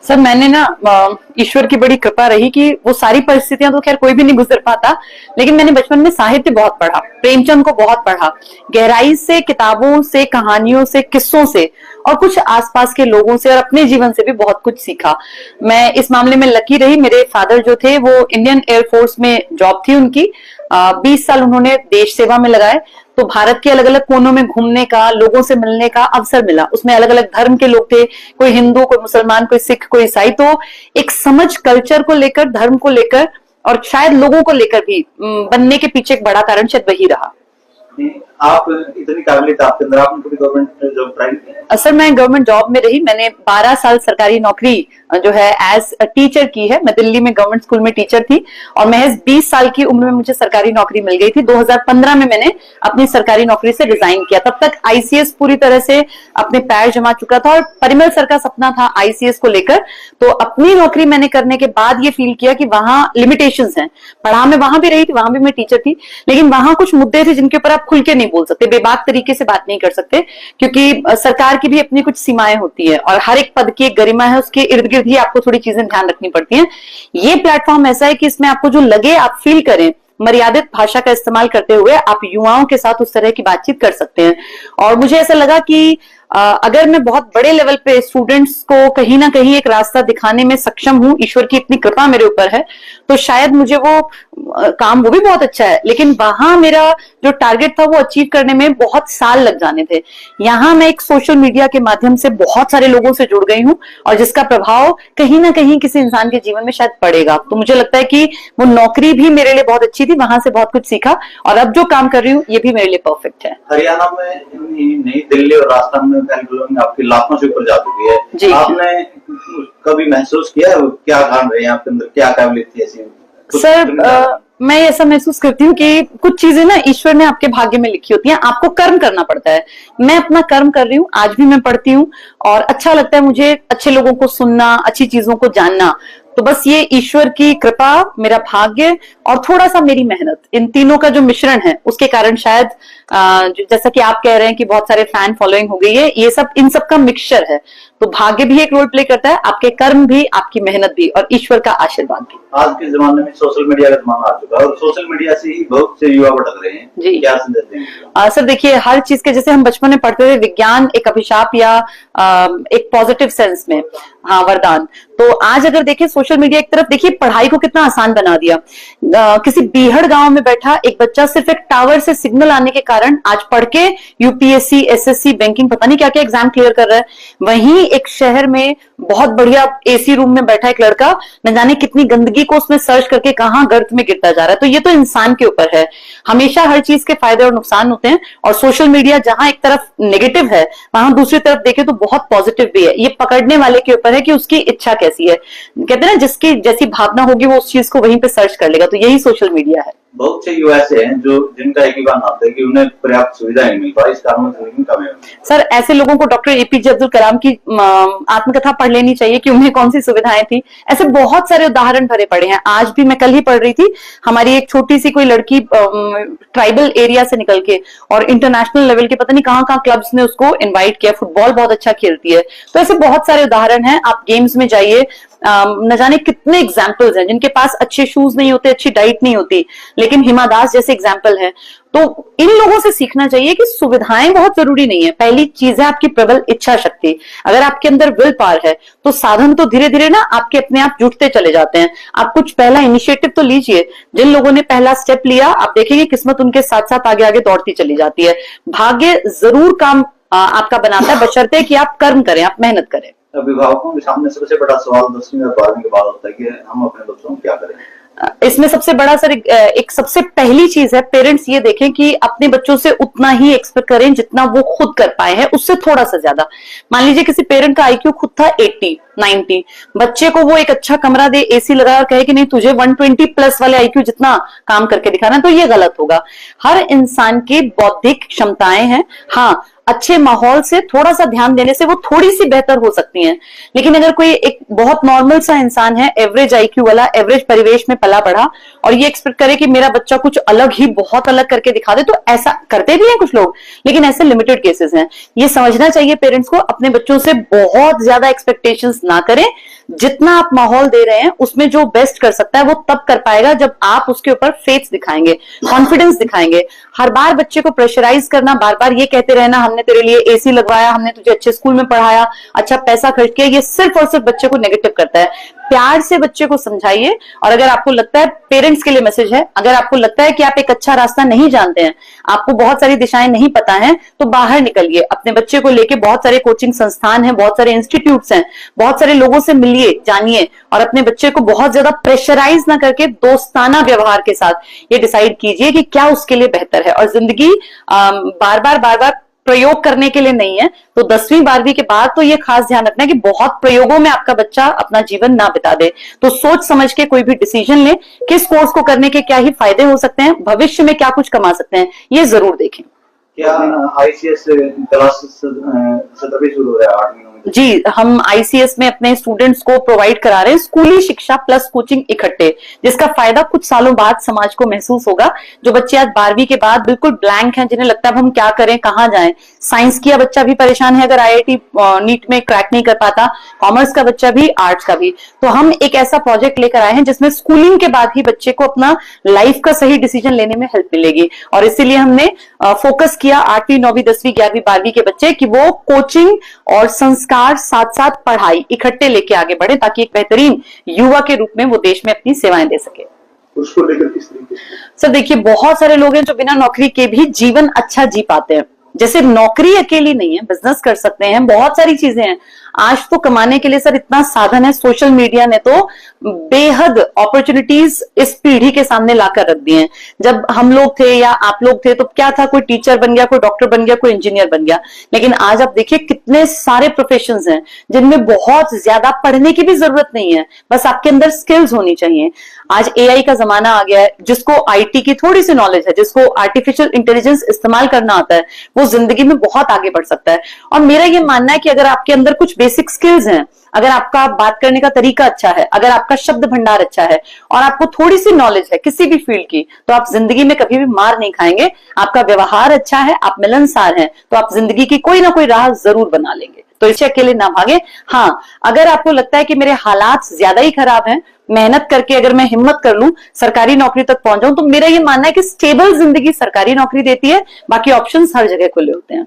Sir मैंने ना ईश्वर की बड़ी कृपा रही कि वो सारी परिस्थितियां तो खैर कोई भी नहीं गुजर पाता, लेकिन मैंने बचपन में साहित्य बहुत पढ़ा, प्रेमचंद को बहुत पढ़ा, गहराई से, किताबों से, कहानियों से, किस्सों से और कुछ आसपास के लोगों से और अपने जीवन से भी बहुत कुछ सीखा। मैं इस मामले में लकी रही। मेरे फादर जो थे वो इंडियन एयरफोर्स में जॉब थी उनकी, 20 साल उन्होंने देश सेवा में लगाए। तो भारत के अलग अलग कोनों में घूमने का, लोगों से मिलने का अवसर मिला। उसमें अलग अलग धर्म के लोग थे, कोई हिंदू, कोई मुसलमान, कोई सिख, कोई ईसाई। तो एक समझ कल्चर को लेकर, धर्म को लेकर और शायद लोगों को लेकर भी बनने के पीछे एक बड़ा कारण शायद वही रहा। आप इतनी काबिलियत आपके अंदर, आपने कभी गवर्नमेंट जॉब ट्राई की? सर मैं गवर्नमेंट जॉब में रही। मैंने 12 साल सरकारी नौकरी जो है एज टीचर की है। मैं दिल्ली में गवर्नमेंट स्कूल में टीचर थी और महज 20 साल की उम्र में मुझे सरकारी नौकरी मिल गई थी। 2015 में मैंने अपनी सरकारी नौकरी से रिजाइन किया। तब तक आईसीएस पूरी तरह से अपने पैर जमा चुका था और परिमल सर का सपना था आईसीएस को लेकर। तो अपनी नौकरी मैंने करने के बाद ये फील किया कि वहां लिमिटेशंस हैं। पढ़ा मैं वहां भी रही थी, वहां भी मैं टीचर थी, लेकिन वहां कुछ मुद्दे थे जिनके ऊपर आप खुल के नहीं बोल सकते, बेबाक तरीके से बात नहीं कर सकते, क्योंकि सरकार की भी अपनी कुछ सीमाएं होती है और हर एक पद की एक गरिमा है। उसके इर्द गिर्द ही आपको थोड़ी चीजें ध्यान रखनी पड़ती हैं। ये प्लेटफॉर्म ऐसा है कि इसमें आपको जो लगे आप फील करें, मर्यादित भाषा का इस्तेमाल करते हुए आप युवाओं के साथ उस तरह की बातचीत कर सकते हैं। और मुझे ऐसा लगा कि अगर मैं बहुत बड़े लेवल पे स्टूडेंट्स को कहीं ना कहीं एक रास्ता दिखाने में सक्षम हूं, ईश्वर की इतनी कृपा मेरे ऊपर है, तो शायद मुझे वो काम, वो भी बहुत अच्छा है, लेकिन वहां मेरा जो टारगेट था वो अचीव करने में बहुत साल लग जाने थे। यहाँ मैं एक सोशल मीडिया के माध्यम से बहुत सारे लोगों से जुड़ गई हूं और जिसका प्रभाव कहीं ना कहीं किसी इंसान के जीवन में शायद पड़ेगा। तो मुझे लगता है कि वो नौकरी भी मेरे लिए बहुत अच्छी थी, वहां से बहुत कुछ सीखा और अब जो काम कर रही हूँ ये भी मेरे लिए परफेक्ट है। हरियाणा में, नई दिल्ली और राजस्थान में आपकी लाखों से ऊपर जा चुकी है जी। आपने कभी महसूस किया क्या काम रहे हैं आपके अंदर, क्या काबिलियत थी ऐसी? सर मैं ऐसा महसूस करती हूँ कि कुछ चीजें ना ईश्वर ने आपके भाग्य में लिखी होती हैं, आपको कर्म करना पड़ता है। मैं अपना कर्म कर रही हूँ, आज भी मैं पढ़ती हूँ और अच्छा लगता है मुझे अच्छे लोगों को सुनना, अच्छी चीजों को जानना। तो बस ये ईश्वर की कृपा, मेरा भाग्य और थोड़ा सा मेरी मेहनत, इन तीनों का जो मिश्रण है उसके कारण शायद जैसा कि आप कह रहे हैं कि बहुत सारे फैन फॉलोइंग हो गई है, ये सब इन सब का मिक्सचर है। तो भाग्य भी एक रोल प्ले करता है, आपके कर्म भी, आपकी मेहनत भी और ईश्वर का आशीर्वाद भी। आज के जमाने में सोशल मीडिया का जमाना आ चुका है और सोशल मीडिया से ही बहुत से युवा भटक रहे हैं जी। क्या संदेश देंगे? सर देखिए, हर चीज के, जैसे हम बचपन में पढ़ते थे विज्ञान एक अभिशाप या एक पॉजिटिव सेंस में, हाँ, वरदान। तो आज अगर देखें सोशल मीडिया एक तरफ देखिए पढ़ाई को कितना आसान बना दिया। किसी बीहड़ गांव में बैठा एक बच्चा सिर्फ एक टावर से सिग्नल आने के कारण आज पढ़ के यूपीएससी, एसएससी, बैंकिंग, पता नहीं क्या क्या एग्जाम क्लियर कर रहा है। वहीं एक शहर में बहुत बढ़िया एसी रूम में बैठा एक लड़का न जाने कितनी गंदगी को उसमें सर्च करके कहां गर्त में गिरता जा रहा है। तो ये तो इंसान के ऊपर है। हमेशा हर चीज के फायदे और नुकसान होते हैं और सोशल मीडिया जहां एक तरफ नेगेटिव है, वहां दूसरी तरफ देखें तो बहुत पॉजिटिव भी है। ये पकड़ने वाले के ऊपर है कि उसकी इच्छा कैसी है। कहते हैं ना, जिसकी जैसी भावना होगी वो उस चीज को वहीं पे सर्च कर लेगा। तो यही सोशल मीडिया है। बहुत से युवा ऐसे हैं जो जिनका एक ही बात आता है कि उन्हें पर्याप्त सुविधा नहीं मिल पा, इस कारण से कम है। सर ऐसे लोगों को डॉक्टर एपीजे अब्दुल कलाम की आत्मकथा पढ़ लेनी चाहिए कि उन्हें कौन सी सुविधाएं थी। ऐसे बहुत सारे उदाहरण भरे पड़े हैं। आज भी मैं कल ही पढ़ रही थी, हमारी एक छोटी सी कोई लड़की ट्राइबल एरिया से निकल के और इंटरनेशनल लेवल के पता नहीं कहाँ क्लब्स ने उसको इन्वाइट किया, फुटबॉल बहुत अच्छा खेलती है। तो ऐसे बहुत सारे उदाहरण हैं। आप गेम्स में जाइए, न जाने कितने एग्जाम्पल्स हैं जिनके पास अच्छे शूज नहीं होते, अच्छी डाइट नहीं होती, लेकिन हिमा दास जैसे एग्जाम्पल है। तो इन लोगों से सीखना चाहिए कि सुविधाएं बहुत जरूरी नहीं है। पहली चीज है आपकी प्रबल इच्छा शक्ति। अगर आपके अंदर विल पावर है तो साधन तो धीरे धीरे ना आपके अपने आप जुटते चले जाते हैं। आप कुछ पहला इनिशिएटिव तो लीजिए। जिन लोगों ने पहला स्टेप लिया, आप देखेंगे किस्मत उनके साथ साथ आगे आगे दौड़ती चली जाती है। भाग्य जरूर काम आपका बनाता है, बशर्ते कि आप कर्म करें, आप मेहनत करें। अभिभावकों के सामने सबसे बड़ा सवाल 10वीं और 12वीं के बाद होता है कि हम अपने बच्चों को क्या करें। इसमें सबसे बड़ा सर एक सबसे पहली चीज है, पेरेंट्स ये देखें कि अपने बच्चों से उतना ही एक्सपेक्ट करें जितना वो खुद कर पाए हैं, उससे थोड़ा सा ज्यादा। मान लीजिए किसी पेरेंट का आईक्यू खुद था 80, 90, बच्चे को वो एक अच्छा कमरा दे, एसी लगा और कहे कि नहीं तुझे 120 प्लस वाले आईक्यू जितना काम करके दिखाना, तो ये गलत होगा। हर इंसान की बौद्धिक क्षमताएं हैं, हाँ, अच्छे माहौल से थोड़ा सा ध्यान देने से वो थोड़ी सी बेहतर हो सकती हैं। लेकिन अगर कोई एक बहुत नॉर्मल सा इंसान है, एवरेज आईक्यू वाला, एवरेज परिवेश में पला बढ़ा, और ये एक्सपेक्ट करे कि मेरा बच्चा कुछ अलग ही बहुत अलग करके दिखा दे, तो ऐसा करते भी हैं कुछ लोग, लेकिन ऐसे लिमिटेड केसेस हैं। ये समझना चाहिए पेरेंट्स को, अपने बच्चों से बहुत ज्यादा एक्सपेक्टेशंस ना करें, जितना आप माहौल दे रहे हैं उसमें जो बेस्ट कर सकता है वो तब कर पाएगा जब आप उसके ऊपर फेथ दिखाएंगे, कॉन्फिडेंस दिखाएंगे। हर बार बच्चे को प्रेशराइज करना, बार बार ये कहते रहना हमने तेरे लिए एसी लगवाया, हमने तुझे अच्छे स्कूल में पढ़ाया, अच्छा पैसा खर्च किया, ये सिर्फ और सिर्फ बच्चे को नेगेटिव करता है। प्यार से बच्चे को समझाइए, और अगर आपको लगता है, पेरेंट्स के लिए मैसेज है, अगर आपको लगता है कि आप एक अच्छा रास्ता नहीं जानते हैं, आपको बहुत सारी दिशाएं नहीं पता है, तो बाहर निकलिए, अपने बच्चे को लेके बहुत सारे कोचिंग संस्थान हैं, बहुत सारे इंस्टीट्यूट्स हैं, बहुत सारे लोगों से मिलिए, जानिए, और अपने बच्चे को बहुत ज्यादा प्रेशराइज ना करके दोस्ताना व्यवहार के साथ ये डिसाइड कीजिए कि क्या उसके लिए बेहतर है। और जिंदगी बार बार प्रयोग करने के लिए नहीं है, तो 10वीं 12वीं के बाद तो ये खास ध्यान रखना है कि बहुत प्रयोगों में आपका बच्चा अपना जीवन ना बिता दे। तो सोच समझ के कोई भी डिसीजन ले, किस कोर्स को करने के क्या ही फायदे हो सकते हैं, भविष्य में क्या कुछ कमा सकते हैं, ये जरूर देखें। क्या आईसीएस क्लासेस तभी शुरू हो रहा है 8 महीनों में? जी, हम आईसीएस में अपने स्टूडेंट्स को प्रोवाइड करा रहे हैं स्कूली शिक्षा प्लस कोचिंग इकट्ठे, जिसका फायदा कुछ सालों बाद समाज को महसूस होगा। जो बच्चे आज 12वीं के बाद बिल्कुल ब्लैंक हैं, जिन्हें लगता है अब हम क्या करें, कहाँ जाएं, साइंस किया बच्चा भी परेशान है अगर आईआईटी नीट में क्रैक नहीं कर पाता, कॉमर्स का बच्चा भी, आर्ट्स का भी, तो हम एक ऐसा प्रोजेक्ट लेकर आए हैं जिसमें स्कूलिंग के बाद ही बच्चे को अपना लाइफ का सही डिसीजन लेने में हेल्प मिलेगी। और इसीलिए हमने फोकस किया 8वीं 9वीं 10वीं 11वीं 12वीं के बच्चे कि वो कोचिंग और संस्कार साथ साथ पढ़ाई इकट्ठे लेके आगे बढ़े, ताकि एक बेहतरीन युवा के रूप में वो देश में अपनी सेवाएं दे सके। उसको लेकर किस तरीके से? सर देखिए, बहुत सारे लोग हैं जो बिना नौकरी के भी जीवन अच्छा जी पाते हैं। जैसे नौकरी अकेली नहीं है, बिजनेस कर सकते हैं, बहुत सारी चीजें हैं। आज तो कमाने के लिए सर इतना साधन है, सोशल मीडिया ने तो बेहद अपॉर्चुनिटीज इस पीढ़ी के सामने लाकर रख दी हैं। जब हम लोग थे या आप लोग थे तो क्या था, कोई टीचर बन गया, कोई डॉक्टर बन गया, कोई इंजीनियर बन गया, लेकिन आज आप देखिए कितने सारे प्रोफेशंस हैं जिनमें बहुत ज्यादा पढ़ने की भी जरूरत नहीं है, बस आपके अंदर स्किल्स होनी चाहिए। आज एआई का जमाना आ गया है, जिसको आईटी की थोड़ी सी नॉलेज है, जिसको आर्टिफिशियल इंटेलिजेंस इस्तेमाल करना आता है, वो जिंदगी में बहुत आगे बढ़ सकता है। और मेरा ये मानना है कि अगर आपके अंदर कुछ बेसिक स्किल्स हैं, अगर आपका बात करने का तरीका अच्छा है, अगर आपका शब्द भंडार अच्छा है और आपको थोड़ी सी नॉलेज है किसी भी फील्ड की, तो आप जिंदगी में कभी भी मार नहीं खाएंगे। आपका व्यवहार अच्छा है, आप मिलनसार हैं, तो आप जिंदगी की कोई ना कोई राह जरूर बना लेंगे। तो इससे अकेले ना भागे। हाँ, अगर आपको लगता है कि मेरे हालात ज्यादा ही खराब हैं, मेहनत करके अगर मैं हिम्मत कर लूं, सरकारी नौकरी तक पहुंच जाऊं, तो मेरा ये मानना है कि स्टेबल जिंदगी सरकारी नौकरी देती है, बाकी ऑप्शंस हर जगह खुले होते हैं।